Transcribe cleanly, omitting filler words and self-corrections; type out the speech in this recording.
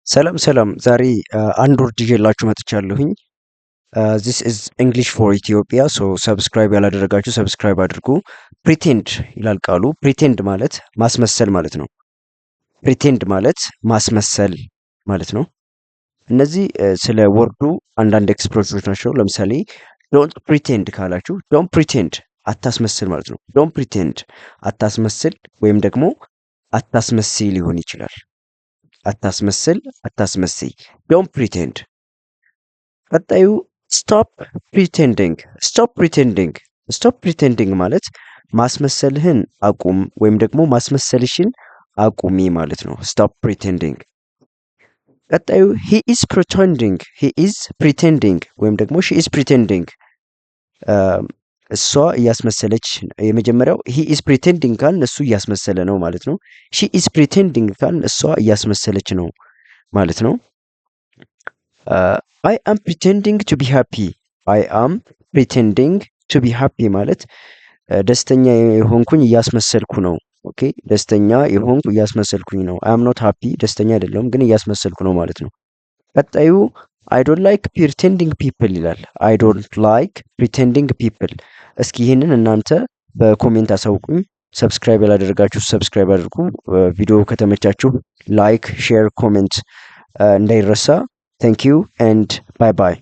ሰላም ሰላም ዛሬ አንድ ወርድ ይዤላችሁ መጥቻለሁኝ። ዚስ ኢዝ እንግሊሽ ፎር ኢትዮጵያ ሶ ሰብስክራይብ ያላደረጋችሁ ሰብስክራይብ አድርጉ። ፕሪቴንድ ይላል ቃሉ። ፕሪቴንድ ማለት ማስመሰል ማለት ነው። ፕሪቴንድ ማለት ማስመሰል ማለት ነው። እነዚህ ስለ ወርዱ አንዳንድ ኤክስፕሬሽኖች ናቸው። ለምሳሌ ዶንት ፕሪቴንድ ካላችሁ ዶንት ፕሪቴንድ አታስመስል ማለት ነው። ዶንት ፕሪቴንድ አታስመስል ወይም ደግሞ አታስመስይ ሊሆን ይችላል። አታስመስል አታስመስይ ዶንት ፕሪቴንድ። ቀጣዩ ስቶፕ ፕሪቴንዲንግ። ስቶፕ ፕሪቴንዲንግ ስቶፕ ፕሪቴንዲንግ ማለት ማስመሰልህን አቁም ወይም ደግሞ ማስመሰልሽን አቁሚ ማለት ነው። ስቶፕ ፕሪቴንዲንግ። ቀጣዩ ሂ ኢዝ ፕሪቴንዲንግ። ሂ ኢዝ ፕሪቴንዲንግ ወይም ደግሞ ሺ ኢዝ ፕሪቴንዲንግ እሷ እያስመሰለች። የመጀመሪያው ሂ ኢዝ ፕሪቴንዲንግ ካልን እሱ እያስመሰለ ነው ማለት ነው። ሺ ኢዝ ፕሪቴንዲንግ ካልን እሷ እያስመሰለች ነው ማለት ነው። አይ አም ፕሪቴንዲንግ ቱ ቢ ሃፒ። አይ አም ፕሪቴንዲንግ ቱ ቢ ሃፒ ማለት ደስተኛ የሆንኩኝ እያስመሰልኩ ነው። ኦኬ ደስተኛ የሆንኩ እያስመሰልኩኝ ነው። አይ አም ኖት ሃፒ ደስተኛ አይደለሁም ግን እያስመሰልኩ ነው ማለት ነው። ቀጣዩ አይ ዶንት ላይክ ፕሪቴንዲንግ ፒፕል ይላል። አይ ዶንት ላይክ ፕሪቴንዲንግ ፒፕል። እስኪ ይህንን እናንተ በኮሜንት አሳውቁኝ። ሰብስክራይብ ያላደረጋችሁ ሰብስክራይብ አድርጉ። ቪዲዮ ከተመቻችሁ ላይክ፣ ሼር፣ ኮሜንት እንዳይረሳ። ታንክ ዩ ኤንድ ባይ ባይ።